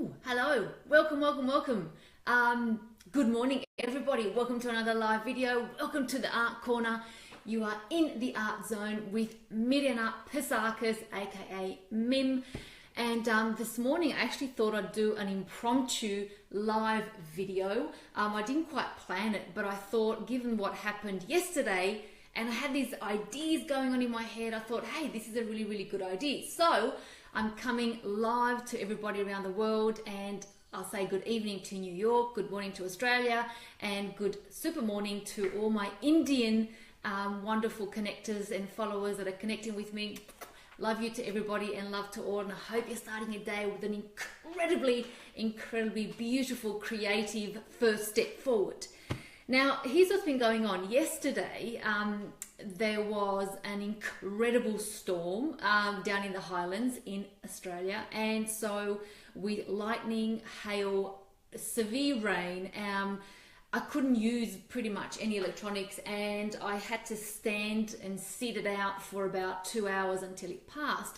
Oh, hello, welcome. Good morning, everybody. Welcome to another live video. Welcome to the Art Corner. You are in the art zone with Mirjana Pesakis, aka Mim. And this morning I actually thought I'd do an impromptu live video. I didn't quite plan it, but I thought, given what happened yesterday, and I had these ideas going on in my head, I thought, hey, this is a really good idea. So I'm coming live to everybody around the world, and I'll say good evening to New York, good morning to Australia, and good super morning to all my Indian wonderful connectors and followers that are connecting with me. Love you to everybody and love to all, and I hope you're starting your day with an incredibly beautiful, creative first step forward. Now, here's what's been going on. Yesterday, there was an incredible storm down in the Highlands in Australia, and so with lightning, hail, severe rain, I couldn't use pretty much any electronics, and I had to stand and sit it out for about 2 hours until it passed.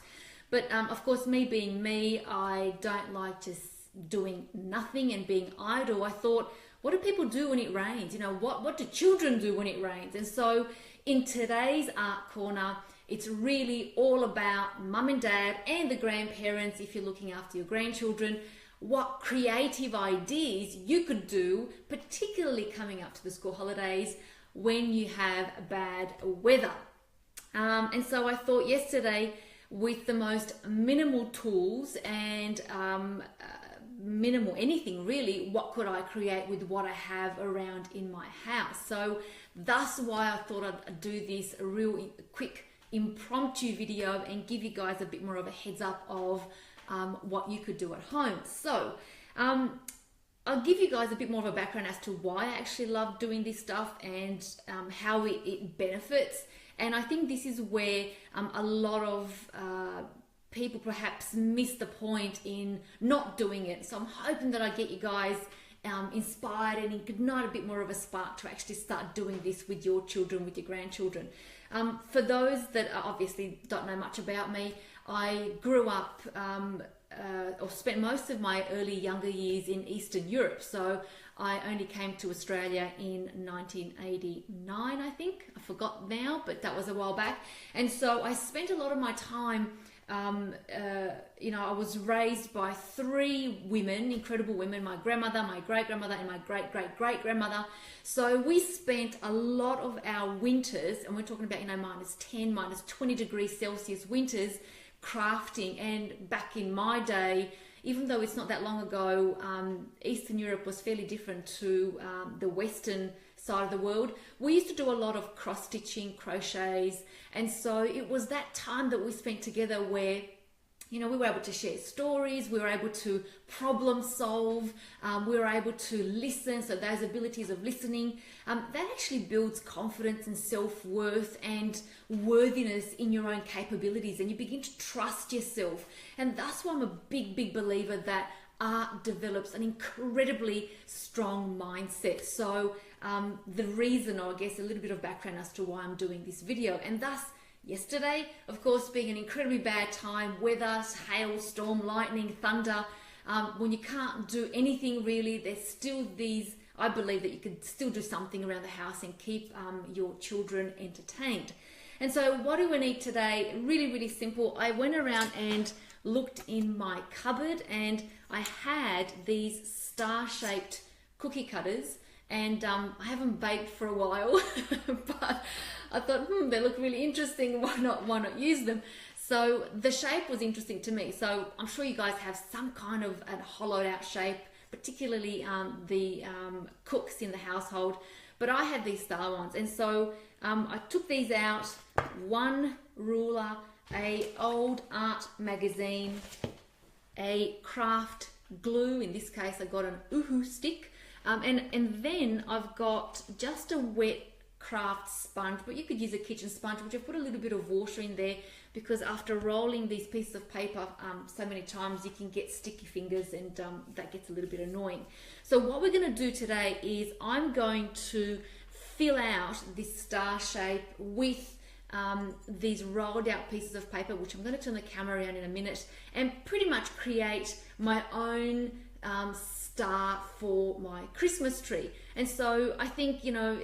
But of course, me being me, I don't like just doing nothing and being idle. I thought, what do people do when it rains? You know, what do children do when it rains? And so in today's Art Corner, it's really all about mum and dad and the grandparents, if you're looking after your grandchildren, what creative ideas you could do, particularly coming up to the school holidays when you have bad weather. And so I thought yesterday, with the most minimal tools and minimal anything really, what could I create with what I have around in my house? So that's why I thought I'd do this real quick impromptu video and give you guys a bit more of a heads up of what you could do at home. So I'll give you guys a bit more of a background as to why I actually love doing this stuff and how it benefits. And I think this is where a lot of people perhaps miss the point in not doing it. So I'm hoping that I get you guys inspired and ignite a bit more of a spark to actually start doing this with your children, with your grandchildren. For those that obviously don't know much about me, I grew up or spent most of my early younger years in Eastern Europe. So I only came to Australia in 1989, I think. I forgot now, but that was a while back. And so I spent a lot of my time I was raised by three women, incredible women, my grandmother, my great-grandmother, and my great-great-great-grandmother. So we spent a lot of our winters, and we're talking about, minus 10, minus 20 degrees Celsius winters, crafting. And back in my day, even though it's not that long ago, Eastern Europe was fairly different to the Western side of the world. We used to do a lot of cross-stitching, crochets, and so it was that time that we spent together where we were able to share stories, we were able to problem solve, we were able to listen. So those abilities of listening, that actually builds confidence and self-worth and worthiness in your own capabilities, and you begin to trust yourself. And that's why I'm a big believer that art develops an incredibly strong mindset. So the reason, or I guess a little bit of background as to why I'm doing this video, and thus yesterday, of course, being an incredibly bad time, weather, hail, storm, lightning, thunder, when you can't do anything really, there's still these, I believe that you could still do something around the house and keep your children entertained. And so what do we need today? Really simple. I went around and looked in my cupboard, and I had these star-shaped cookie cutters, and I haven't baked for a while, but I thought, they look really interesting. Why not use them? So the shape was interesting to me. So I'm sure you guys have some kind of a hollowed out shape, particularly the cooks in the household. But I had these star ones, and so I took these out, one ruler, a old art magazine, a craft glue. In this case, I got an uhu stick, and then I've got just a wet craft sponge, but you could use a kitchen sponge, which I've put a little bit of water in there because after rolling these pieces of paper so many times, you can get sticky fingers, and that gets a little bit annoying. So what we're going to do today is I'm going to fill out this star shape with these rolled out pieces of paper, which I'm going to turn the camera around in a minute, and pretty much create my own star for my Christmas tree. And so I think, you know,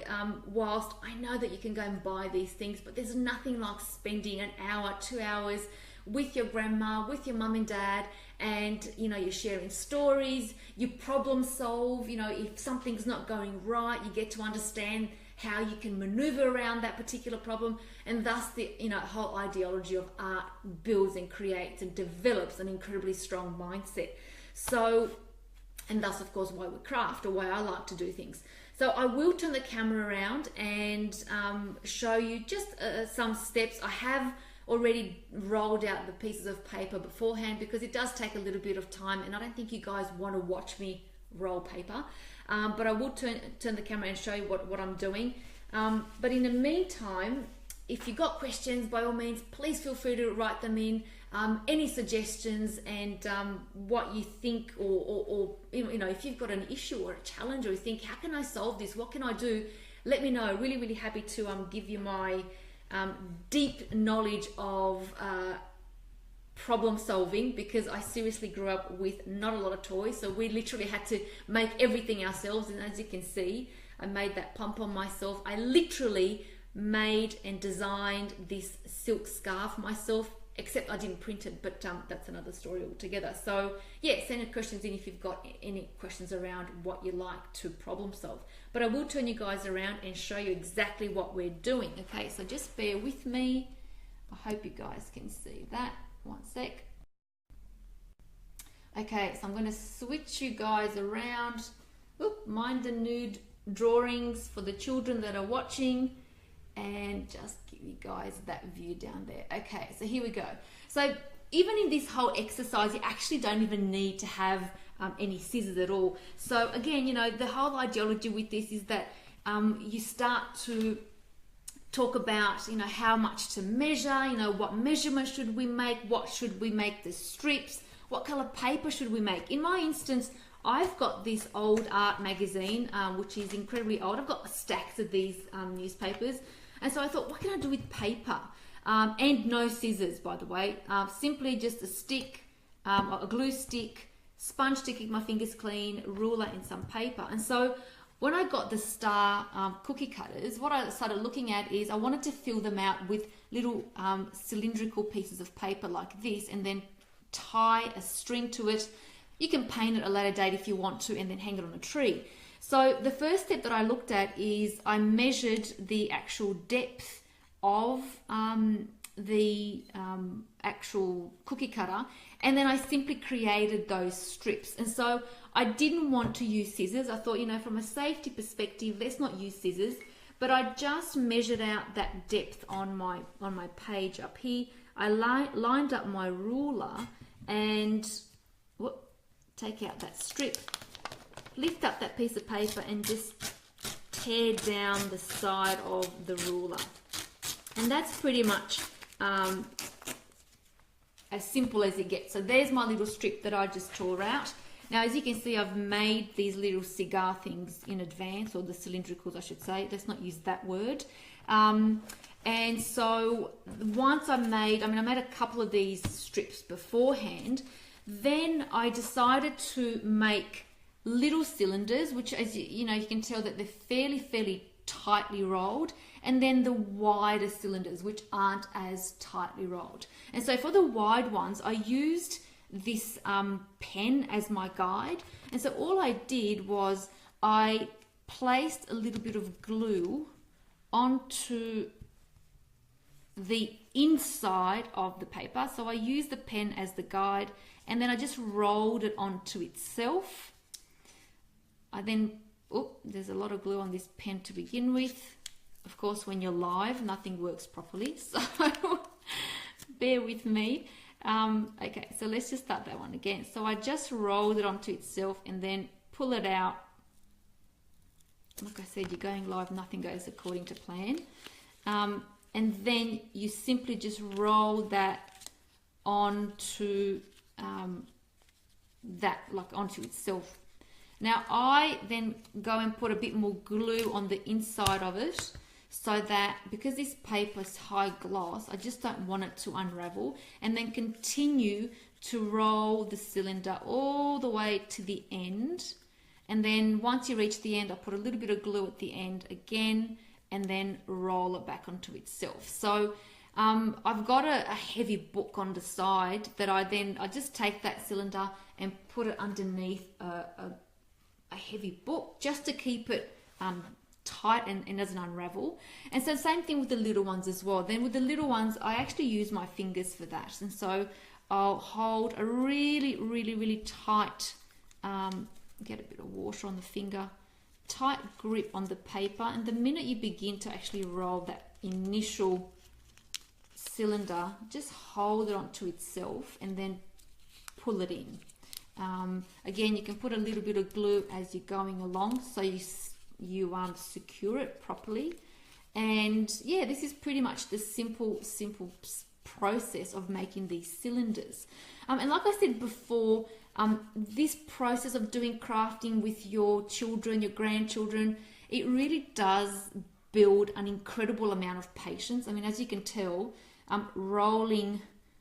whilst I know that you can go and buy these things, but there's nothing like spending an hour, 2 hours with your grandma, with your mum and dad, and you know, you're sharing stories, you problem solve. You know, if something's not going right, you get to understand how you can maneuver around that particular problem, and thus the, you know, whole ideology of art builds and creates and develops an incredibly strong mindset. So, and thus of course why we craft, or why I like to do things. So I will turn the camera around and show you just some steps. I have already rolled out the pieces of paper beforehand, because it does take a little bit of time, and I don't think you guys want to watch me roll paper, but I will turn the camera and show you what I'm doing. But in the meantime, if you've got questions, by all means, please feel free to write them in. Any suggestions, and what you think, or you know, if you've got an issue or a challenge, or you think, how can I solve this, what can I do, let me know. Really happy to give you my deep knowledge of problem solving, because I seriously grew up with not a lot of toys, so we literally had to make everything ourselves. And as you can see, I made that pom-pom myself. I literally made and designed this silk scarf myself, except I didn't print it, but that's another story altogether. So yeah, send your questions in if you've got any questions around what you like to problem solve. But I will turn you guys around and show you exactly what we're doing. Okay, so just bear with me. I hope you guys can see that. One sec. Okay, so I'm going to switch you guys around. Oop, mind the nude drawings for the children that are watching, and just give you guys that view down there. Okay, so here we go. So even in this whole exercise, you actually don't even need to have any scissors at all. So again, you know, the whole ideology with this is that you start to talk about, you know, how much to measure, you know, what measurements should we make, what should we make the strips, what color paper should we make. In my instance, I've got this old art magazine, which is incredibly old. I've got stacks of these newspapers. And so I thought, what can I do with paper? And no scissors, by the way. Simply just a stick, a glue stick, sponge to keep my fingers clean, ruler, and some paper. And so when I got the star cookie cutters, what I started looking at is I wanted to fill them out with little cylindrical pieces of paper like this, and then tie a string to it. You can paint it at a later date if you want to, and then hang it on a tree. So the first step that I looked at is I measured the actual depth of the actual cookie cutter, and then I simply created those strips. And so I didn't want to use scissors. I thought, you know, from a safety perspective, let's not use scissors. But I just measured out that depth on my page up here. I lined up my ruler and take out that strip, lift up that piece of paper, and just tear down the side of the ruler. And that's pretty much as simple as it gets. So there's my little strip that I just tore out. Now, as you can see, I've made these little cigar things in advance, or the cylindricals, I should say. Let's not use that word. And so once I made a couple of these strips beforehand. Then I decided to make little cylinders, which, as you know, you can tell that they're fairly tightly rolled, and then the wider cylinders, which aren't as tightly rolled. And so for the wide ones, I used this pen as my guide. And so all I did was I placed a little bit of glue onto the inside of the paper. So I used the pen as the guide, and then I just rolled it onto itself. I then, there's a lot of glue on this pen to begin with. Of course, when you're live, nothing works properly, so bear with me. Okay, so let's just start that one again. So I just rolled it onto itself and then pull it out. Like I said, you're going live, nothing goes according to plan. And then you simply just roll that onto onto itself. Now I then go and put a bit more glue on the inside of it, so that because this paper is high gloss, I just don't want it to unravel, and then continue to roll the cylinder all the way to the end. And then once you reach the end, I'll put a little bit of glue at the end again, and then roll it back onto itself. So I've got a heavy book on the side that I just take that cylinder and put it underneath a heavy book just to keep it tight and doesn't unravel. And so same thing with the little ones as well. Then with the little ones, I actually use my fingers for that. And so I'll hold a really, really, really tight, get a bit of water on the finger, tight grip on the paper. And the minute you begin to actually roll that initial cylinder, just hold it onto itself and then pull it in. Again, you can put a little bit of glue as you're going along so you secure it properly. And yeah, this is pretty much the simple process of making these cylinders. And like I said before, this process of doing crafting with your children, your grandchildren, it really does build an incredible amount of patience. I mean, as you can tell, rolling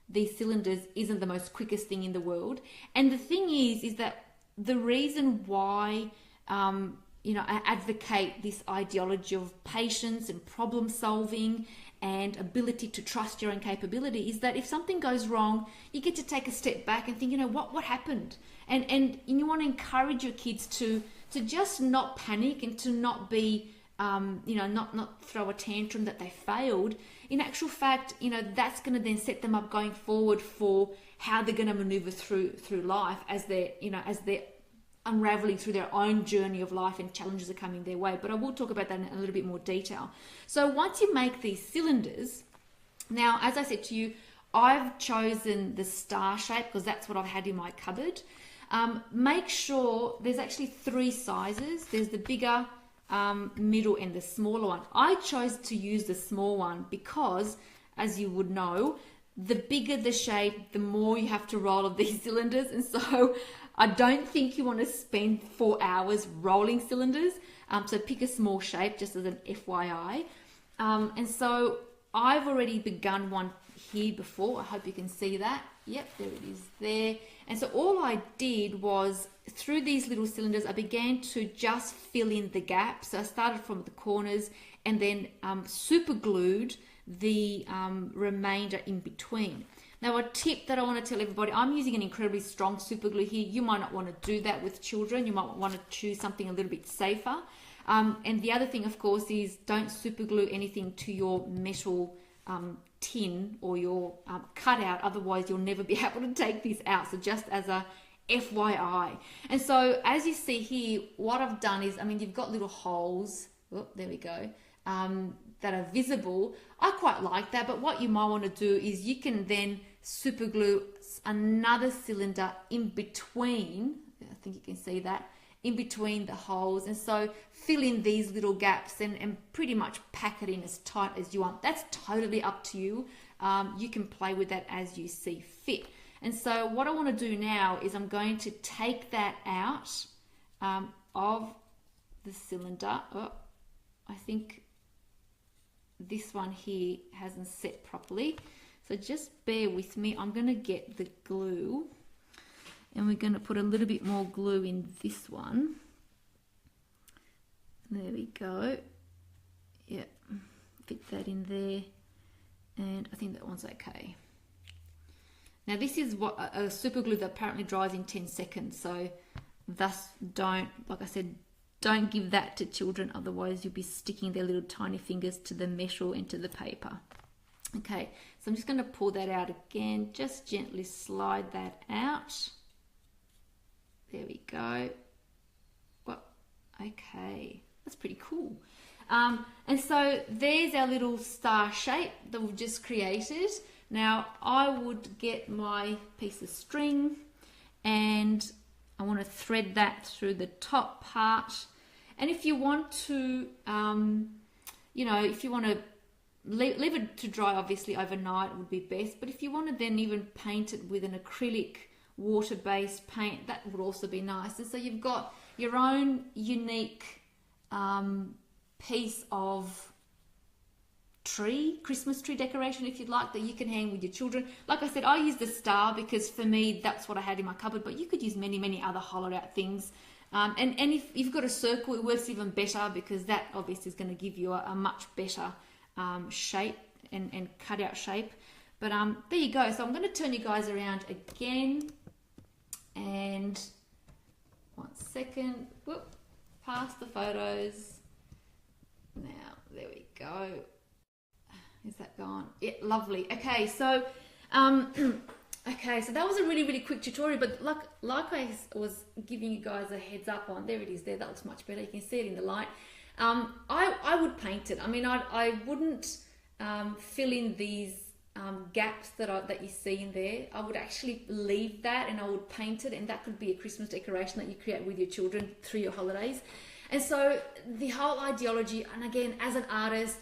these cylinders isn't the most quickest thing in the world. And the thing is that the reason why I advocate this ideology of patience and problem solving and ability to trust your own capability is that if something goes wrong, you get to take a step back and think, what happened? And you want to encourage your kids to just not panic and to not be not throw a tantrum that they failed. In actual fact, that's going to then set them up going forward for how they're going to maneuver through life as they're unraveling through their own journey of life and challenges are coming their way. But I will talk about that in a little bit more detail. So once you make these cylinders, now, as I said to you, I've chosen the star shape because that's what I've had in my cupboard. Make sure there's actually 3 sizes. There's the bigger, middle, and the smaller one. I chose to use the small one because, as you would know, the bigger the shape, the more you have to roll of these cylinders. And so I don't think you want to spend 4 hours rolling cylinders. So pick a small shape, just as an FYI. And so I've already begun one here before. I hope you can see that. Yep, there it is there. And so all I did was, through these little cylinders, I began to just fill in the gaps. So I started from the corners and then super glued the remainder in between. Now, a tip that I want to tell everybody, I'm using an incredibly strong super glue here. You might not want to do that with children. You might want to choose something a little bit safer. And the other thing, of course, is don't super glue anything to your metal tin or your cutout. Otherwise, you'll never be able to take this out. So just as a FYI. And so as you see here, what I've done is, you've got little holes. Oh, there we go. That are visible. I quite like that, but what you might want to do is you can then super glue another cylinder in between. I think you can see that, in between the holes, and so fill in these little gaps and pretty much pack it in as tight as you want. That's totally up to you. You can play with that as you see fit. And so what I want to do now is I'm going to take that out of the cylinder. Oh, I think this one here hasn't set properly, so just bear with me. I'm going to get the glue and we're going to put a little bit more glue in this one. There we go. Yeah, fit that in there, and I think that one's okay. Now this is what a super glue that apparently dries in 10 seconds, so thus don't, like I said, don't give that to children, otherwise you'll be sticking their little tiny fingers to the metal and to the paper. Okay, so I'm just going to pull that out again, just gently slide that out. There we go. Well, okay, that's pretty cool. And so there's our little star shape that we've just created. Now I would get my piece of string and I want to thread that through the top part. And if you want to, if you want to leave it to dry, obviously overnight would be best. But if you want to then even paint it with an acrylic water-based paint, that would also be nice. And so you've got your own unique piece of tree, Christmas tree decoration if you'd like, that you can hang with your children. Like I said, I use the star because for me that's what I had in my cupboard, but you could use many other hollowed out things. And if you've got a circle, it works even better because that obviously is going to give you a much better shape and cut out shape. But there you go. So I'm going to turn you guys around again, and 1 second, whoop, past the photos. Now, there we go. Is that gone? Yeah, lovely. Okay, so okay, so that was a really quick tutorial, but like I was giving you guys a heads up on, there it is there, that looks much better. You can see it in the light. I would paint it. I mean, I wouldn't fill in these gaps that you see in there. I would actually leave that and I would paint it, and that could be a Christmas decoration that you create with your children through your holidays. And so the whole ideology, and again, as an artist,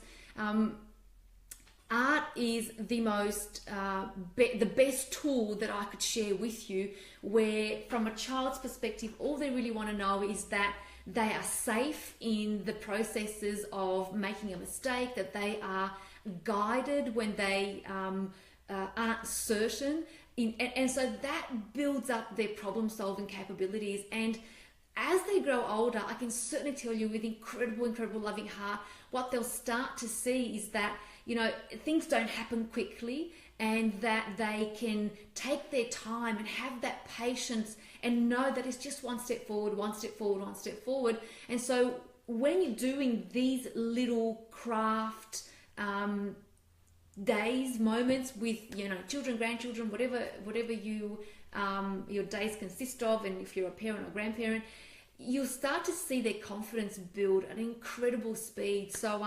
art is the most, the best tool that I could share with you, where from a child's perspective, all they really want to know is that they are safe in the processes of making a mistake, that they are guided when they aren't certain. And so that builds up their problem solving capabilities. And as they grow older, I can certainly tell you with incredible loving heart, what they'll start to see is that, you know, things don't happen quickly, and that they can take their time and have that patience and know that it's just one step forward, one step forward, one step forward. And so when you're doing these little craft days, moments with, you know, children, grandchildren, whatever you your days consist of, and if you're a parent or grandparent, you'll start to see their confidence build at an incredible speed. So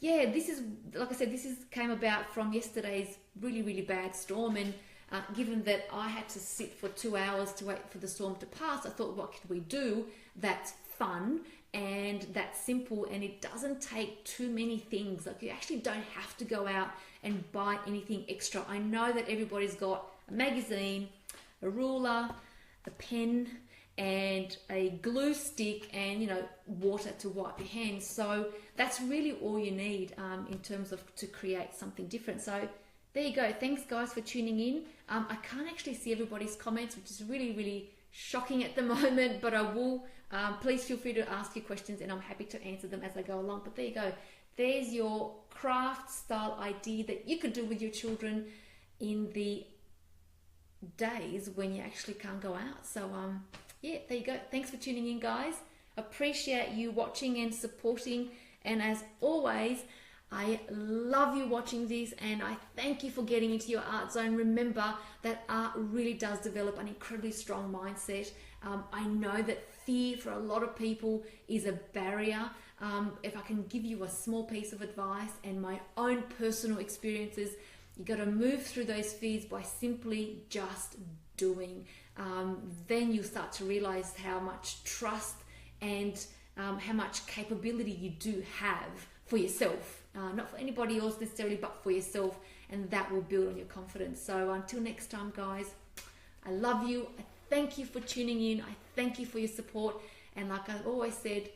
yeah, this is, like I said, came about from yesterday's really bad storm, and given that I had to sit for 2 hours to wait for the storm to pass, I thought, what could we do that's fun and that's simple, and it doesn't take too many things. Like, you actually don't have to go out and buy anything extra. I know that everybody's got a magazine, a ruler, a pen, and a glue stick, and, you know, water to wipe your hands. So that's really all you need in terms of to create something different. So there you go. Thanks guys for tuning in. I can't actually see everybody's comments, which is really shocking at the moment, but I will. Please feel free to ask your questions, and I'm happy to answer them as I go along. But there you go. There's your craft style idea that you could do with your children in the days when you actually can't go out. So yeah, there you go. Thanks for tuning in, guys. Appreciate you watching and supporting, and as always, I love you watching this, and I thank you for getting into your art zone. Remember that art really does develop an incredibly strong mindset. I know that fear for a lot of people is a barrier. If I can give you a small piece of advice and my own personal experiences, you got to move through those fears by simply just doing. Then you'll start to realize how much trust and how much capability you do have for yourself, not for anybody else necessarily, but for yourself, and that will build on your confidence. So until next time, guys, I love you. I thank you for tuning in. I thank you for your support, and like I've always said,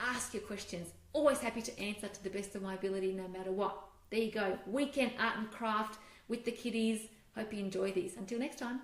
ask your questions. Always happy to answer to the best of my ability, no matter what. There you go. Weekend art and craft with the kiddies. Hope you enjoy these. Until next time.